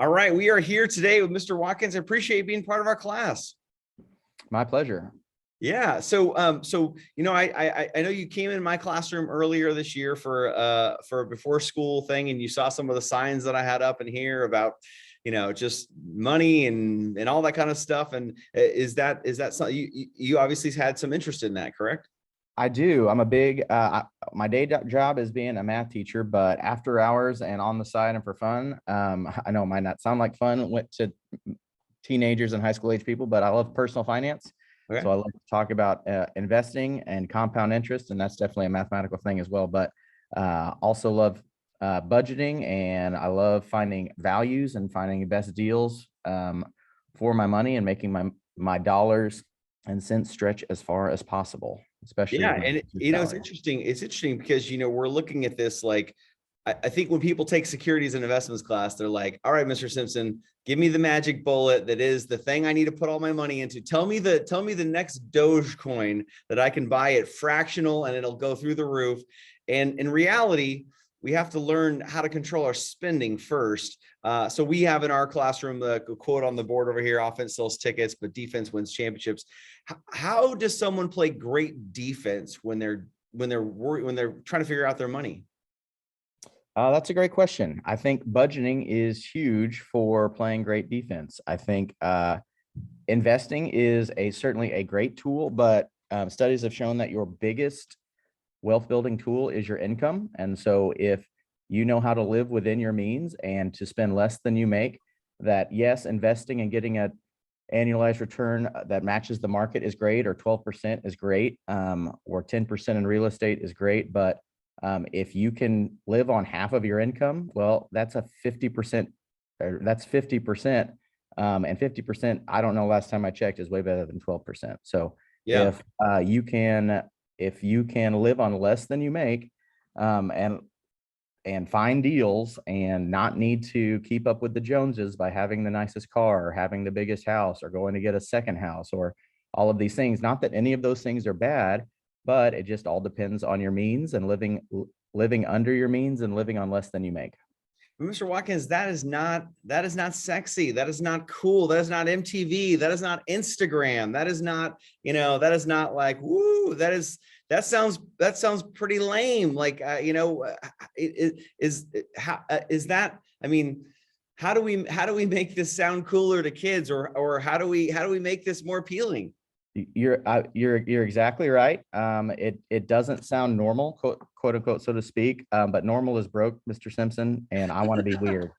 All right, we are here today with Mr. Watkins. I appreciate you being part of our class. My pleasure. Yeah. So you know, I know you came in my classroom earlier this year for a before school thing, and you saw some of the signs that I had up in here about, just money and all that kind of stuff. And is that something you obviously had some interest in that, correct? I do. I'm a big, my day job is being a math teacher, but after hours and on the side and for fun, I know it might not sound like fun, went to teenagers and high school age people, but I love personal finance. Okay. So I like to talk about investing and compound interest, and that's definitely a mathematical thing as well. But also love budgeting, and I love finding values and finding the best deals for my money and making my dollars and cents stretch as far as possible, especially. Yeah, and it's interesting. It's interesting because we're looking at this like I think when people take securities and investments class, they're like, all right, Mr. Simpson, give me the magic bullet that is the thing I need to put all my money into. Tell me the next Dogecoin that I can buy at fractional and it'll go through the roof. And in reality, we have to learn how to control our spending first. So we have in our classroom the quote on the board over here: offense sells tickets, but defense wins championships. How does someone play great defense when they're trying to figure out their money? That's a great question. I think budgeting is huge for playing great defense. I think investing is certainly a great tool, but studies have shown that your biggest wealth building tool is your income. And so if you know how to live within your means and to spend less than you make, that yes, investing and getting an annualized return that matches the market is great, or 12% is great, or 10% in real estate is great. But if you can live on half of your income, well, that's a 50%, that's 50%. And 50%, I don't know, last time I checked, is way better than 12%. So yeah, if you can live on less than you make, and find deals and not need to keep up with the Joneses by having the nicest car or having the biggest house or going to get a second house or all of these things, not that any of those things are bad, but it just all depends on your means and living under your means and living on less than you make. Mr. Watkins, that is not sexy. That is not cool. That is not MTV. That is not Instagram. That is not, that is not like, woo, that sounds pretty lame. Like, is that, I mean, how do we make this sound cooler to kids, or how do we make this more appealing? You're exactly right. It doesn't sound normal, quote unquote, so to speak. But normal is broke, Mr. Simpson, and I want to be weird.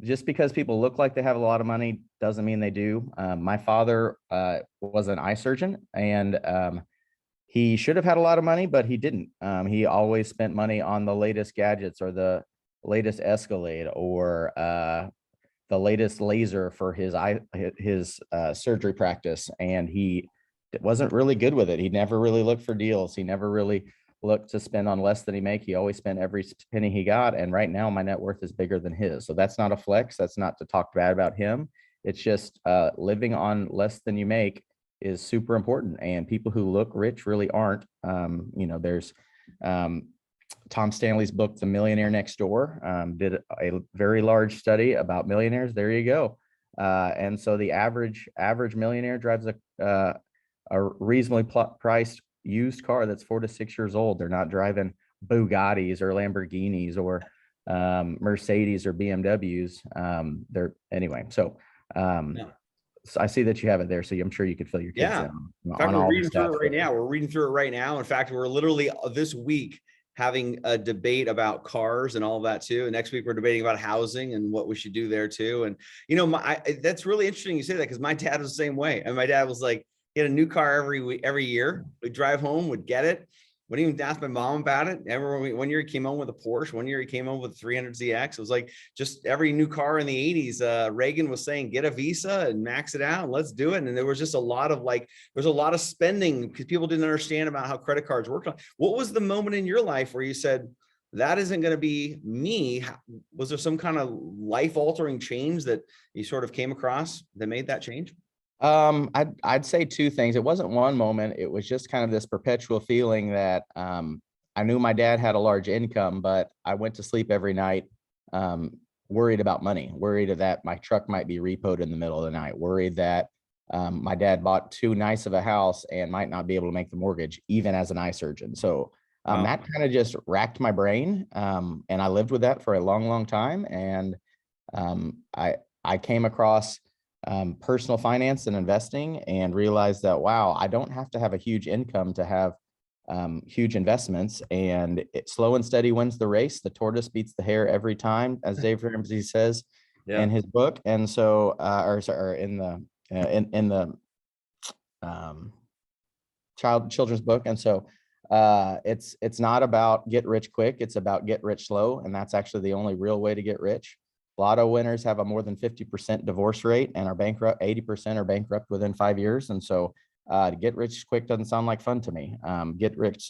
Just because people look like they have a lot of money doesn't mean they do. My father was an eye surgeon, and he should have had a lot of money, but he didn't. He always spent money on the latest gadgets or the latest Escalade or the latest laser for his surgery practice, and he wasn't really good with it. He never really looked for deals. He never really looked to spend on less than he make. He always spent every penny he got. And right now my net worth is bigger than his. So that's not a flex. That's not to talk bad about him. It's just living on less than you make is super important. And people who look rich really aren't. There's Tom Stanley's book, The Millionaire Next Door, did a very large study about millionaires. There you go. And so the average millionaire drives a reasonably priced used car that's 4 to 6 years old. They're not driving Bugattis or Lamborghinis or Mercedes or BMWs. So I see that you have it there, so I'm sure you could fill your kids in. In fact, we're reading through it right now. We're reading through it right now. In fact, we're literally this week having a debate about cars and all of that too. And next week we're debating about housing and what we should do there too. And that's really interesting you say that, because my dad was the same way. And my dad was like, he had a new car every year. We'd drive home, would get it. Wouldn't even ask my mom about it. One year he came home with a Porsche. One year he came home with a 300ZX. It was like just every new car in the 80s. Reagan was saying, get a Visa and max it out and let's do it. And there was just a lot of spending because people didn't understand about how credit cards worked. What was the moment in your life where you said, that isn't going to be me? Was there some kind of life altering change that you sort of came across that made that change? I'd say two things. It wasn't one moment. It was just kind of this perpetual feeling that I knew my dad had a large income, but I went to sleep every night worried about money, worried that my truck might be repoed in the middle of the night, worried that my dad bought too nice of a house and might not be able to make the mortgage, even as an eye surgeon. So Wow. that kind of just racked my brain. And I lived with that for a long, long time. And I came across personal finance and investing and realized that, wow, I don't have to have a huge income to have huge investments, and slow and steady wins the race. The tortoise beats the hare every time, as Dave Ramsey says Yeah. in his book. And so, or in the um, children's book. And so, it's not about get rich quick. It's about get rich slow, and that's actually the only real way to get rich. Lotto winners have a more than 50% divorce rate and are bankrupt. 80% are bankrupt within 5 years. And so, to get rich quick doesn't sound like fun to me. Get rich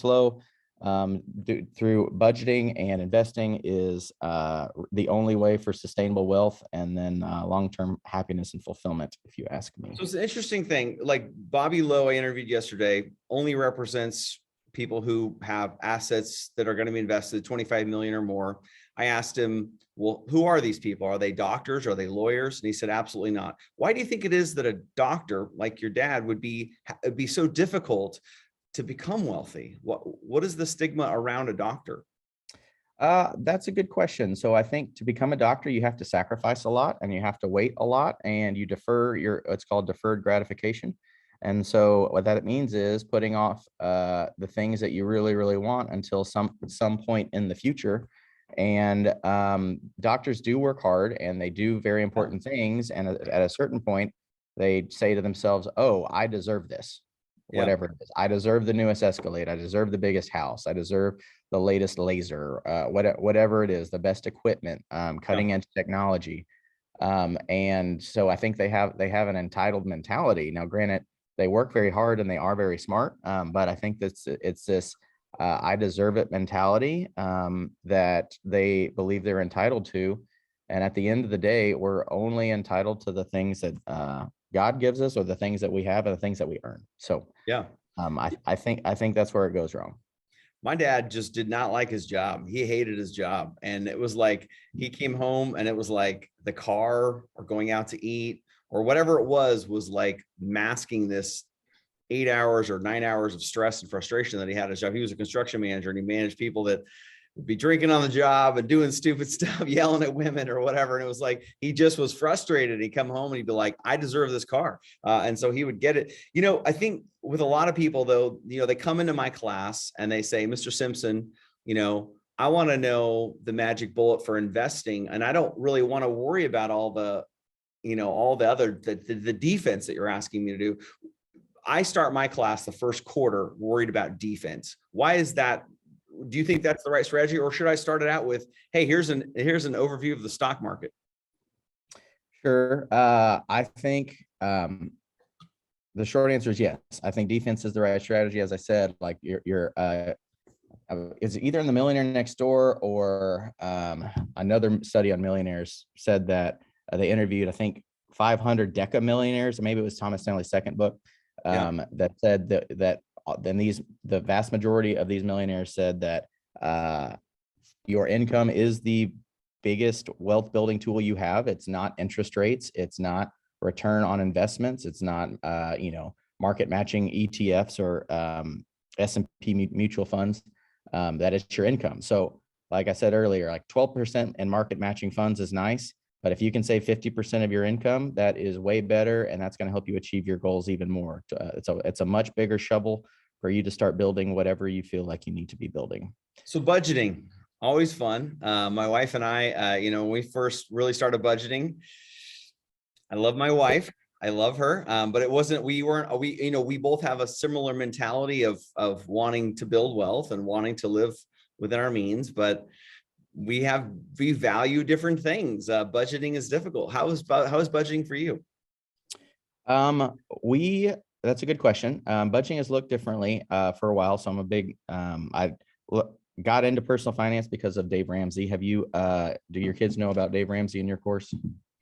slow through budgeting and investing is the only way for sustainable wealth, and then long-term happiness and fulfillment, if you ask me. So it's an interesting thing. Like Bobby Lowe, I interviewed yesterday, only represents people who have assets that are going to be invested 25 million or more. I asked him, well, who are these people? Are they doctors? Are they lawyers? And he said, absolutely not. Why do you think it is that a doctor like your dad would be so difficult to become wealthy? What is the stigma around a doctor? That's a good question. So I think to become a doctor, you have to sacrifice a lot and you have to wait a lot, and you defer it's called deferred gratification. And so what that means is putting off the things that you really, really want until some point in the future. And doctors do work hard and they do very important things. And at a certain point, they say to themselves, oh, I deserve this, Yeah. whatever it is. I deserve the newest Escalade. I deserve the biggest house. I deserve the latest laser, whatever it is, the best equipment, cutting edge technology. And so I think they have an entitled mentality. Now, granted, they work very hard and they are very smart, but I think it's this I deserve it mentality that they believe they're entitled to. And at the end of the day, we're only entitled to the things that God gives us, or the things that we have, and the things that we earn. So Yeah. I think that's where it goes wrong. My dad just did not like his job. He hated his job. And it was like, he came home and it was like the car or going out to eat or whatever it was like masking this 8 hours or 9 hours of stress and frustration that he had at his job. He was a construction manager and he managed people that would be drinking on the job and doing stupid stuff, yelling at women or whatever. And it was like, he just was frustrated. He'd come home and he'd be like, I deserve this car. And so he would get it. I think with a lot of people though, they come into my class and they say, Mr. Simpson, I want to know the magic bullet for investing. And I don't really want to worry about all the other, the defense that you're asking me to do. I start my class the first quarter worried about defense. Why is that? Do you think that's the right strategy, or should I start it out with, hey, here's an overview of the stock market? Sure. I think the short answer is yes. I think defense is the right strategy. As I said, like is either in the Millionaire Next Door or another study on millionaires said that they interviewed, I think, 500 deca millionaires, maybe it was Thomas Stanley's second book, that said that then the vast majority of these millionaires said that your income is the biggest wealth building tool you have. It's not interest rates. It's not return on investments. It's not, market matching ETFs or S&P mutual funds. That is your income. So like I said earlier, like 12% in market matching funds is nice, but if you can save 50% of your income, that is way better. And that's going to help you achieve your goals even more. It's a much bigger shovel for you to start building whatever you feel like you need to be building. So budgeting, always fun. My wife and I, when we first really started budgeting, I love my wife. I love her. But we both have a similar mentality of wanting to build wealth and wanting to live within our means, but we value different things. Budgeting is difficult. How is budgeting for you? That's a good question. Budgeting has looked differently for a while. So I'm a big, I got into personal finance because of Dave Ramsey. Do your kids know about Dave Ramsey in your course?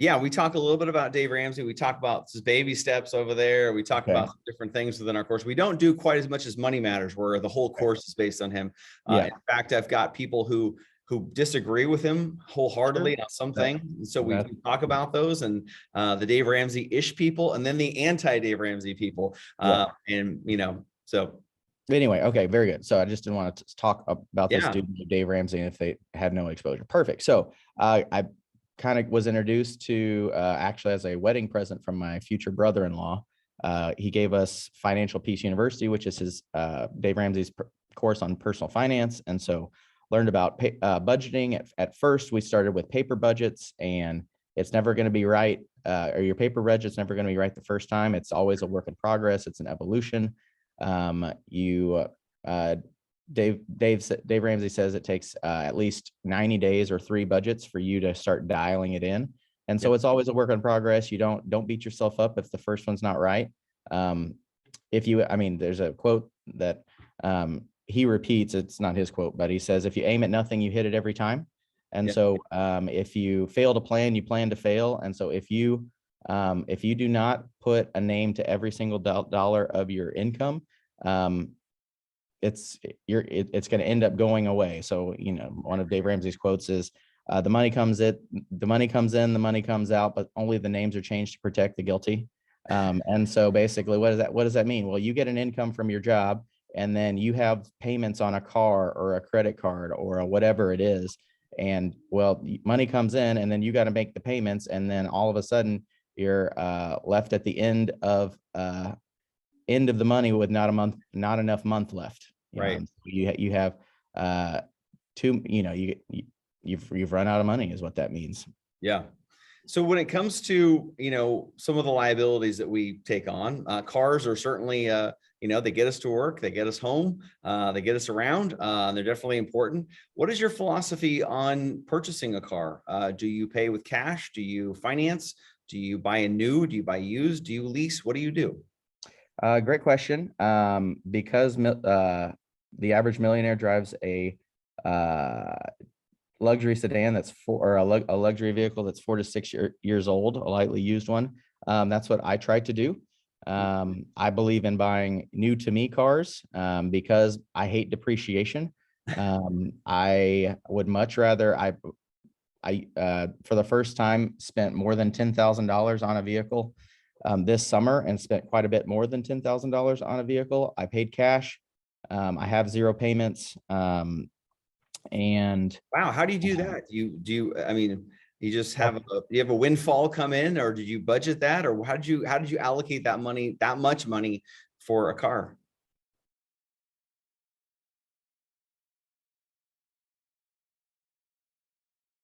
Yeah, we talk a little bit about Dave Ramsey. We talk about his baby steps over there. We talk about different things within our course. We don't do quite as much as Money Matters, where the whole course is based on him. In fact, I've got people who who disagree with him wholeheartedly Sure. on some That, things. And so we that, can talk about those, and the Dave Ramsey-ish people, and then the anti-Dave Ramsey people. yeah. And, you know, so Anyway, okay, very good. So I just didn't want to talk about this yeah, dude, Dave Ramsey, if they had no exposure. Perfect. So I kind of was introduced to actually as a wedding present from my future brother-in-law. He gave us Financial Peace University, which is his Dave Ramsey's course on personal finance, and so learned about budgeting. At first, we started with paper budgets, and it's never going to be right, or your paper budget's never going to be right the first time. It's always a work in progress. It's an evolution. You Dave Ramsey says it takes at least 90 days or 3 budgets for you to start dialing it in. And so yeah, it's always a work in progress. You don't beat yourself up if the first one's not right. I mean, there's a quote that he repeats, it's not his quote, but he says, if you aim at nothing, you hit it every time. And yeah, so if you fail to plan, you plan to fail. And so if you do not put a name to every single dollar of your income, it's going to end up going away. So, you know, one of Dave Ramsey's quotes is, the money comes in, the money comes out, but only the names are changed to protect the guilty. And so basically, what does that mean? Well, you get an income from your job, and then you have payments on a car or a credit card or a whatever it is. And well, money comes in, and then you got to make the payments. And then all of a sudden you're left at the end of the money with not enough month left. You know, right. and you have you've run out of money is what that means. Yeah. So when it comes to, you know, some of the liabilities that we take on, cars are certainly, you know, they get us to work, they get us home, they get us around, they're definitely important. What is your philosophy on purchasing a car? Do you pay with cash? Do you finance? Do you buy a new? Do you buy used? Do you lease? What do you do? Great question. Because the average millionaire drives a luxury sedan or a luxury vehicle that's 4 to 6 years old, a lightly used one. That's what I try to do. I believe in buying new to me cars because I hate depreciation. I would much rather for the first time spent more than $10,000 on a vehicle this summer, and spent quite a bit more than $10,000 on a vehicle. I paid cash. I have 0 payments. And Wow, how do you do that? I mean, you just have you have a windfall come in, or did you budget that, or how did you allocate that money, that much money for a car?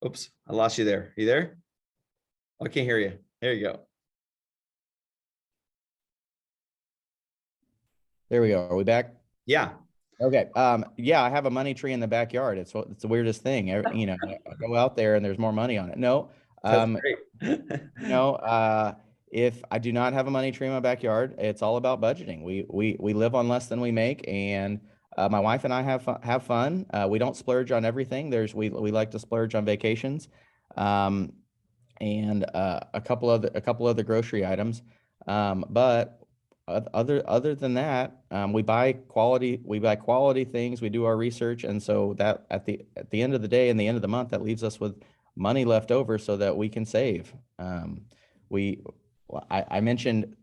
Oops, I lost you there. You there? Oh, I can't hear you. There you go. there we go. Are we back? Yeah, Okay. Yeah, I have a money tree in the backyard. It's the weirdest thing. You know, I go out there and there's more money on it. No, that's great. you know, if I do not have a money tree in my backyard, it's all about budgeting. We live on less than we make, and my wife and I have fun. We don't splurge on everything. We like to splurge on vacations, and a couple other grocery items. But other than that, we buy quality things. We do our research, and so that at the end of the day and the end of the month, that leaves us with money left over so that we can save. We I mentioned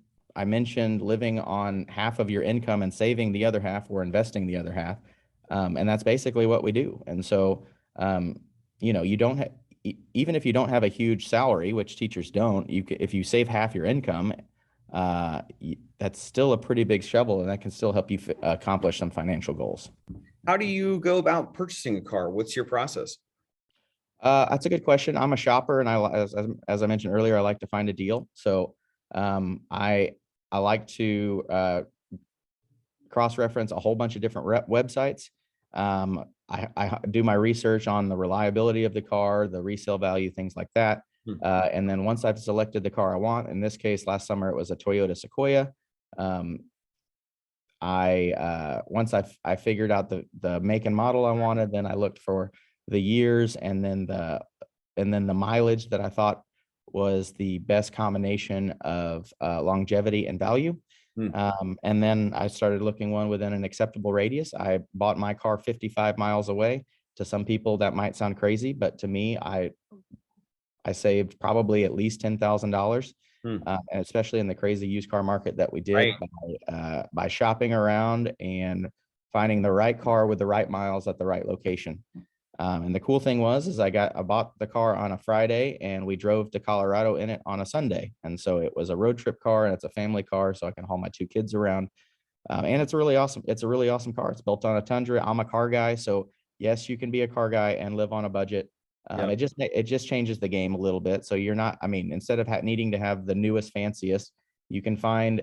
living on half of your income and saving the other half, or investing the other half, and that's basically what we do. And so you know, you don't have even if you don't have a huge salary, which teachers don't, if you save half your income, that's still a pretty big shovel, and that can still help you accomplish some financial goals. How do you go about purchasing a car? What's your process? That's a good question. I'm a shopper, and as I mentioned earlier, I like to find a deal. So I like to cross-reference a whole bunch of different websites. I do my research on the reliability of the car, the resale value, things like that. And then once I've selected the car I want, in this case, last summer it was a Toyota Sequoia. Once I figured out the make and model I wanted, then I looked for the years and then the mileage that I thought was the best combination of longevity and value. And then I started looking one within an acceptable radius. I bought my car 55 miles away To some people that might sound crazy, but to me, I saved probably at least $10,000, Hmm. and especially in the crazy used car market that we did Right. by shopping around and finding the right car with the right miles at the right location. And the cool thing is I bought the car on a Friday and we drove to Colorado in it on a Sunday. And so it was a road trip car and it's a family car, so I can haul my 2 kids around. And it's really awesome. It's a really awesome car. It's built on a Tundra. I'm a car guy, so yes, you can be a car guy and live on a budget. Yep. It just changes the game a little bit. So you're not, I mean, instead of needing to have the newest, fanciest, you can find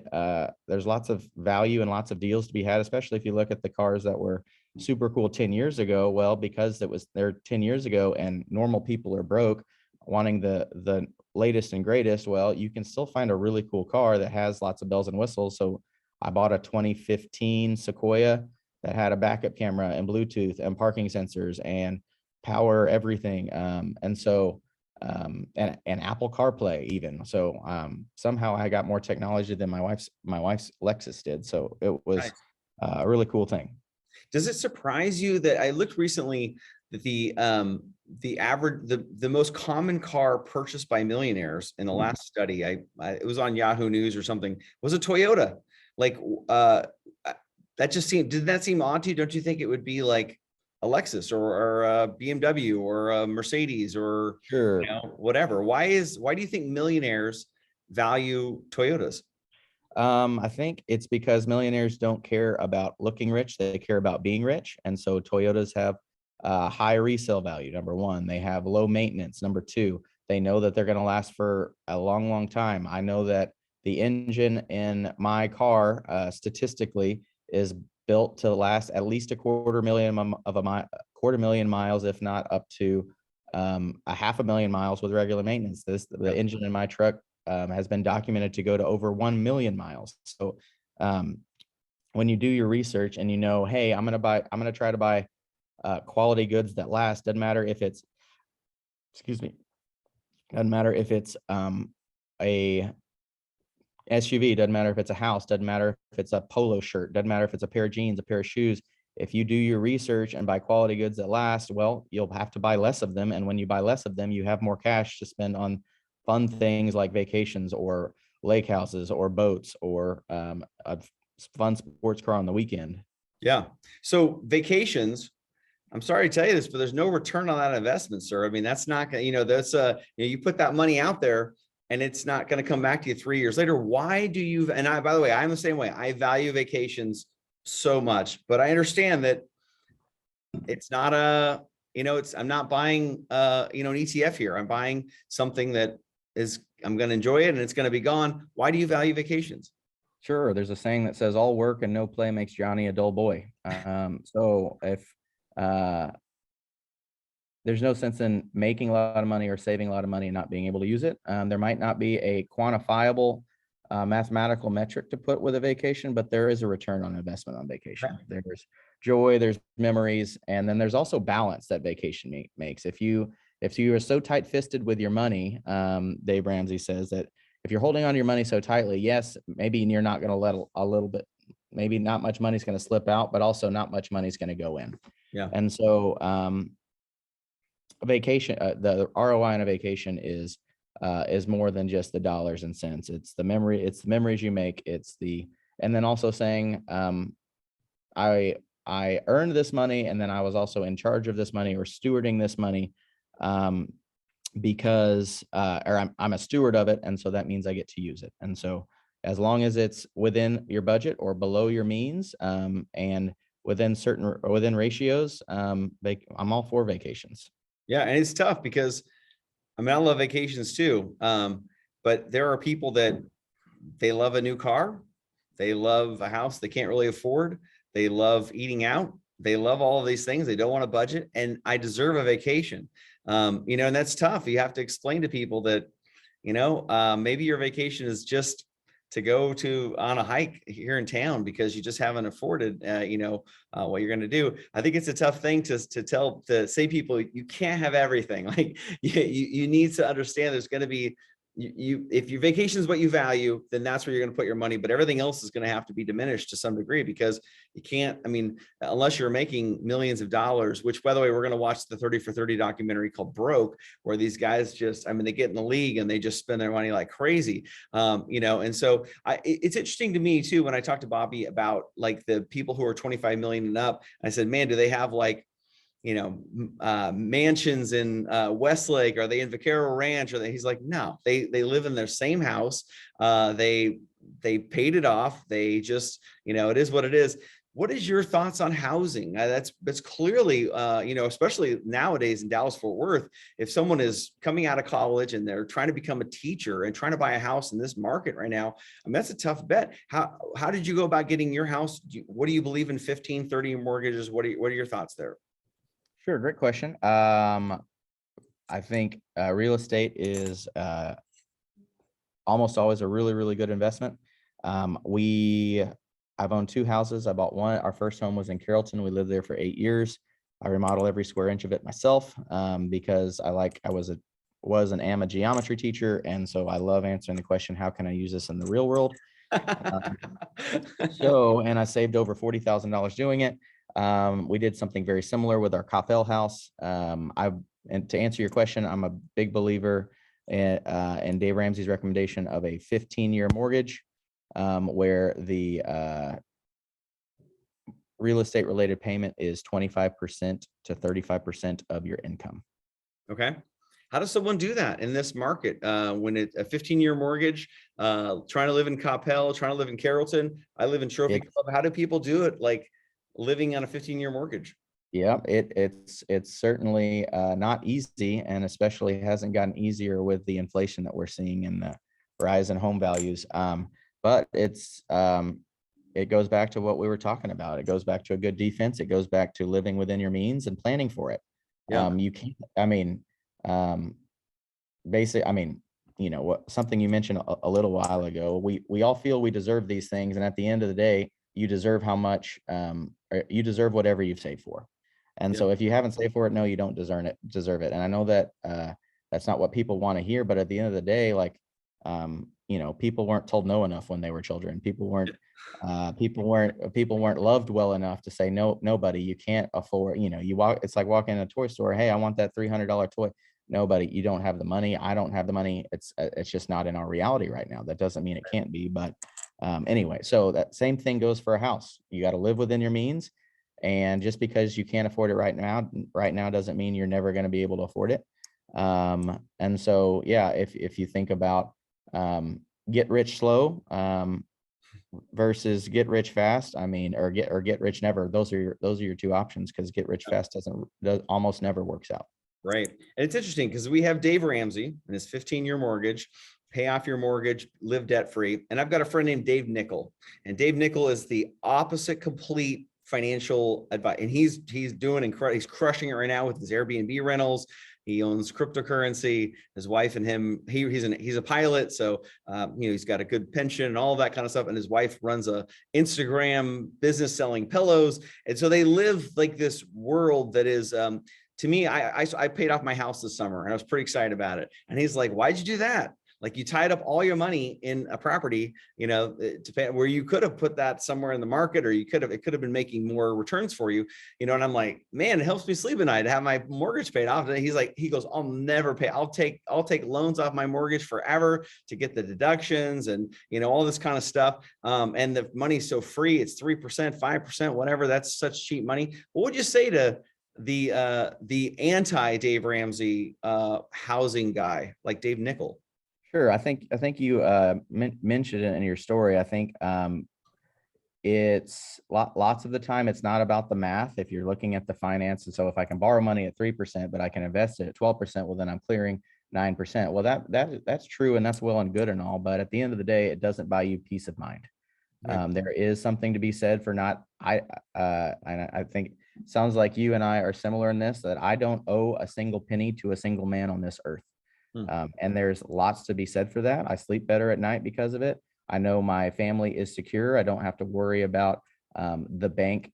there's lots of value and lots of deals to be had, especially if you look at the cars that were super cool 10 years ago. Well, because it was there 10 years ago and normal people are broke wanting the latest and greatest, well, you can still find a really cool car that has lots of bells and whistles. So I bought a 2015 Sequoia that had a backup camera and Bluetooth and parking sensors and power everything. And Apple CarPlay even. So somehow I got more technology than my wife's Lexus did. So it was Nice. a really cool thing. Does it surprise you that I looked recently that the most common car purchased by millionaires in the last study, it was on Yahoo News or something, was a Toyota. Like that just did that seem odd to you? Don't you think it would be like a Lexus or a BMW or a Mercedes or Sure. whatever? Why do you think millionaires value Toyotas? I think it's because millionaires don't care about looking rich; they care about being rich, and so Toyotas have high resale value. Number one, they have low maintenance. Number two, they know that they're going to last for a long, long time. I know that the engine in my car, statistically, is built to last at least quarter million miles, if not up to a 500,000 miles with regular maintenance. The engine in my truck has been documented to go to over 1 million miles. So when you do your research and hey, I'm going to try to buy quality goods that last, doesn't matter if it's, doesn't matter if it's a SUV, doesn't matter if it's a house, doesn't matter if it's a polo shirt, doesn't matter if it's a pair of jeans, a pair of shoes. If you do your research and buy quality goods that last, well, you'll have to buy less of them. And when you buy less of them, you have more cash to spend on fun things like vacations or lake houses or boats or a fun sports car on the weekend. Yeah. So vacations, I'm sorry to tell you this, but there's no return on that investment, sir. I mean, that's not going to, that's you put that money out there and it's not going to come back to you 3 years later. Why do you, and by the way, I'm the same way. I value vacations so much, but I understand that it's not I'm not buying, an ETF here. I'm buying something that I'm going to enjoy it and it's going to be gone. Why do you value vacations? Sure. There's a saying that says all work and no play makes Johnny a dull boy. So if there's no sense in making a lot of money or saving a lot of money and not being able to use it. There might not be a quantifiable mathematical metric to put with a vacation, but there is a return on investment on vacation. Right. There's joy, there's memories, and then there's also balance that vacation makes. If you are so tight-fisted with your money, Dave Ramsey says that if you're holding on to your money so tightly, yes, maybe you're not going to let a little bit, maybe not much money is going to slip out, but also not much money is going to go in. Yeah. And so a vacation, the ROI on a vacation is more than just the dollars and cents. It's the memories you make. And then also saying, I earned this money, and then I was also in charge of this money or stewarding this money, because I'm a steward of it, and so that means I get to use it. And so as long as it's within your budget or below your means, and within ratios, I'm all for vacations. Yeah, and it's tough because I love vacations too. But there are people that they love a new car, they love a house they can't really afford, they love eating out, they love all of these things, they don't want to budget, and I deserve a vacation. And that's tough. You have to explain to people that, maybe your vacation is just to go on a hike here in town because you just haven't afforded, what you're going to do. I think it's a tough thing to say people, you can't have everything. Like you need to understand there's going to be, if your vacation is what you value, then that's where you're going to put your money. But everything else is going to have to be diminished to some degree, because you can't, I mean, unless you're making millions of dollars, which, by the way, we're going to watch the 30 for 30 documentary called Broke, where these guys just, I mean, they get in the league and they just spend their money like crazy. And so it's interesting to me too, when I talked to Bobby about like the people who are 25 million and up, I said, man, do they have like, mansions in Westlake? Are they in Vaquero Ranch? He's like, no, they live in their same house. They paid it off. They just, it is what it is. What is your thoughts on housing? That's clearly, especially nowadays in Dallas Fort Worth, if someone is coming out of college and they're trying to become a teacher and trying to buy a house in this market right now, I mean, that's a tough bet. How did you go about getting your house? What do you believe in 15, 30 mortgages? What are your thoughts there? Sure, great question. I think real estate is almost always a really, really good investment. I've owned 2 houses. I bought one. Our first home was in Carrollton. We lived there for 8 years. I remodel every square inch of it myself because I am a geometry teacher, and so I love answering the question, how can I use this in the real world? And I saved over $40,000 doing it. We did something very similar with our Coppell house. And to answer your question, I'm a big believer in Dave Ramsey's recommendation of a 15-year mortgage, where the real estate related payment is 25% to 35% of your income. Okay. How does someone do that in this market when it's a 15-year mortgage, trying to live in Coppell, trying to live in Carrollton? I live in Trophy Club. How do people do it? Like living on a 15-year mortgage? Yeah, it's certainly not easy, and especially hasn't gotten easier with the inflation that we're seeing and the rise in home values. But it goes back to what we were talking about. It goes back to a good defense. It goes back to living within your means and planning for it. Yeah. You can't, I mean, basically, I mean, something you mentioned a little while ago, we all feel we deserve these things. And at the end of the day, you deserve how much, or you deserve whatever you've saved for. And so if you haven't saved for it, no, you don't deserve it. And I know that that's not what people want to hear, but at the end of the day, like, people weren't told no enough when they were children. People weren't loved well enough to say, no, nobody, you can't afford, it's like walking in a toy store. Hey, I want that $300 toy. Nobody, you don't have the money. I don't have the money. It's just not in our reality right now. That doesn't mean it can't be, but anyway, so that same thing goes for a house. You got to live within your means. And just because you can't afford it right now doesn't mean you're never going to be able to afford it. And so, yeah, if you think about get rich slow versus get rich fast, I mean, or get rich never. Those are your 2 options, because get rich fast almost never works out. Right. And it's interesting because we have Dave Ramsey and his 15-year mortgage, pay off your mortgage, live debt free. And I've got a friend named Dave Nickel, and Dave Nickel is the opposite complete financial advice. And he's doing incredible. He's crushing it right now with his Airbnb rentals. He owns cryptocurrency. His wife and him, he's a pilot. So, he's got a good pension and all that kind of stuff. And his wife runs a Instagram business selling pillows. And so they live like this world that is, to me, I paid off my house this summer and I was pretty excited about it. And he's like, why'd you do that? Like, you tied up all your money in a property, to pay, where you could have put that somewhere in the market, or it could have been making more returns for you, and I'm like, man, it helps me sleep at night to have my mortgage paid off. And he goes, I'll never pay. I'll take loans off my mortgage forever to get the deductions and, all this kind of stuff. And the money's so free. It's 3%, 5%, whatever. That's such cheap money. What would you say to the anti Dave Ramsey housing guy like Dave Nickel? Sure. I think you mentioned it in your story. I think it's lots of the time, it's not about the math. If you're looking at the finances, so if I can borrow money at 3%, but I can invest it at 12%, well, then I'm clearing 9%. Well, that's true, and that's well and good and all, but at the end of the day, it doesn't buy you peace of mind. Right. There is something to be said for and I think it sounds like you and I are similar in this, that I don't owe a single penny to a single man on this earth. And there's lots to be said for that. I sleep better at night because of it. I know my family is secure. I don't have to worry about the bank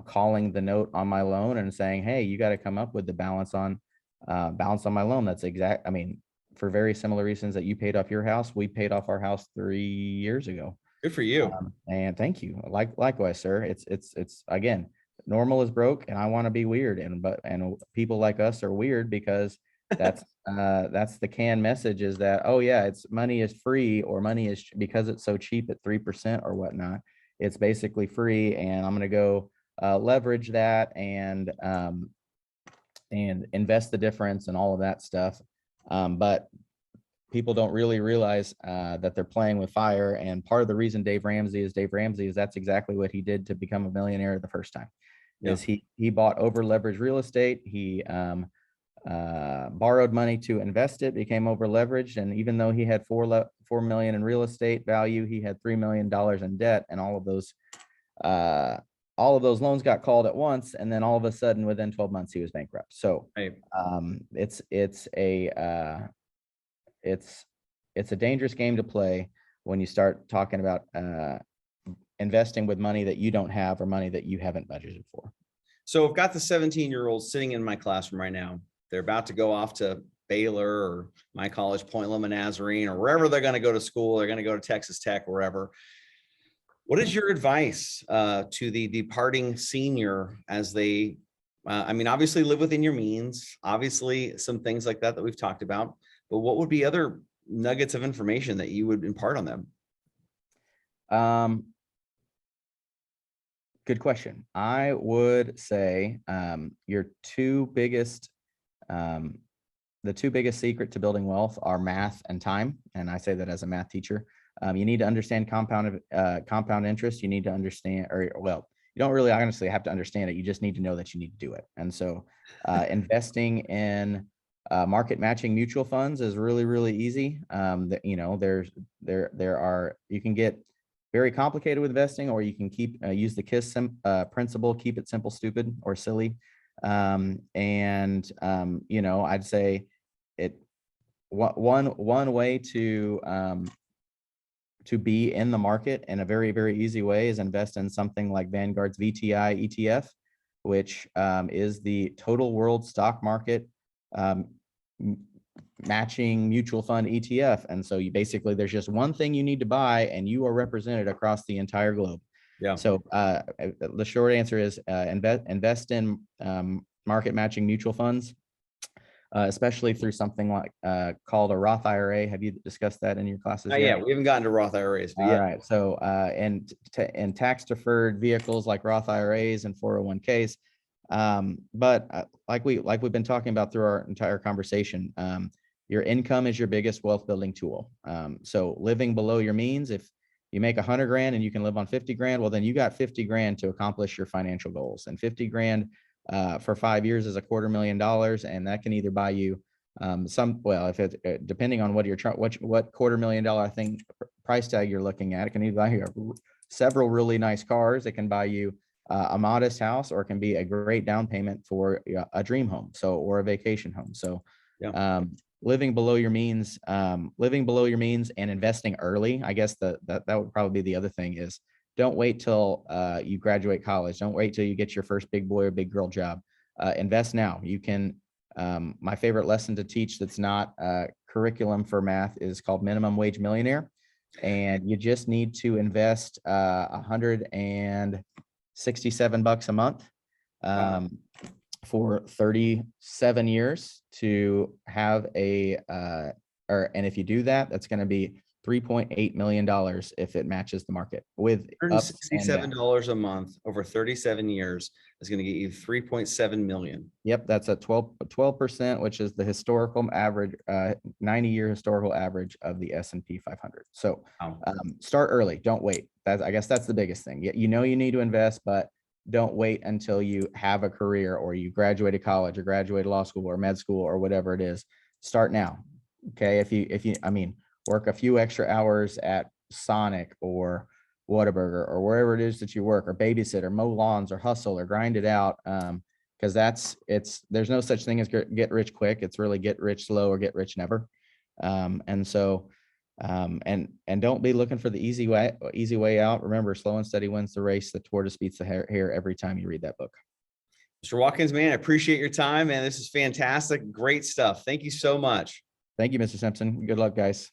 calling the note on my loan and saying, hey, you got to come up with the balance on my loan. I mean, for very similar reasons that you paid off your house. We paid off our house 3 years ago. Good for you. And thank you. Likewise, sir. It's again, normal is broke, and I want to be weird. And people like us are weird because that's the canned message is that, oh yeah, it's money is free, or money is because it's so cheap at 3% or whatnot. It's basically free, and I'm going to go leverage that and invest the difference and all of that stuff. But people don't really realize that they're playing with fire. And part of the reason Dave Ramsey is that's exactly what he did to become a millionaire the first time. Is he bought over leveraged real estate. He borrowed money to invest it, became over leveraged, and even though he had $4 million in real estate value, he had $3 million in debt, and all of those loans got called at once, and then all of a sudden within 12 months he was bankrupt. So Right. It's a dangerous game to play when you start talking about investing with money that you don't have or money that you haven't budgeted for. So I've got the 17-year-olds sitting in my classroom right now. They're about to go off to Baylor or my college, Point Loma Nazarene, or wherever they're going to go to school. They're going to go to Texas Tech, wherever. What is your advice to the departing senior as they, obviously live within your means, obviously some things like that we've talked about, but what would be other nuggets of information that you would impart on them? Good question. I would say your the two biggest secret to building wealth are math and time. And I say that as a math teacher. You need to understand compound interest. You need to understand, you don't really honestly have to understand it. You just need to know that you need to do it. And so investing in market matching mutual funds is really, really easy. You can get very complicated with investing, or you can use the KISS principle, keep it simple, stupid, or silly. I'd say one way to be in the market in a very, very easy way is invest in something like Vanguard's VTI ETF, which is the total world stock market matching mutual fund ETF. And so there's just one thing you need to buy, and you are represented across the entire globe. Yeah. So the short answer is invest in market matching mutual funds, especially through something like called a Roth IRA. Have you discussed that in your classes yet? Yeah, we haven't gotten to Roth IRAs, but All right. So and tax deferred vehicles like Roth IRAs and 401ks. But like we've been talking about through our entire conversation, your income is your biggest wealth building tool. So living below your means, if you make 100 grand and you can live on 50 grand, well, then you got 50 grand to accomplish your financial goals. And 50 grand for 5 years is $250,000, and that can either buy you depending on what $250,000 thing price tag you're looking at, it can either buy you several really nice cars. It can buy you a modest house, or it can be a great down payment for a dream home, or a vacation home. So living below your means and investing early. I guess that would probably be the other thing is, don't wait till you graduate college. Don't wait till you get your first big boy or big girl job. Invest now. You can, my favorite lesson to teach that's not curriculum for math is called Minimum Wage Millionaire. And you just need to invest $167 a month for 37 years to have and if you do that, that's going to be $3.8 million if it matches the market with $167 a month over 37 years is going to get you 3.7 million. Yep. That's a 12%, which is the historical average, 90-year historical average of the S&P 500. So start early. Don't wait. I guess that's the biggest thing. You need to invest, but don't wait until you have a career, or you graduated college or graduated law school or med school or whatever it is. Start now. Okay. If you work a few extra hours at Sonic or Whataburger or wherever it is that you work, or babysit or mow lawns or hustle or grind it out. Because there's no such thing as get rich quick. It's really get rich slow or get rich never. And don't be looking for the easy way out. Remember, slow and steady wins the race. The tortoise beats the hare every time you read that book. Mr. Watkins, man, I appreciate your time, man. This is fantastic. Great stuff. Thank you so much. Thank you, Mr. Simpson. Good luck, guys.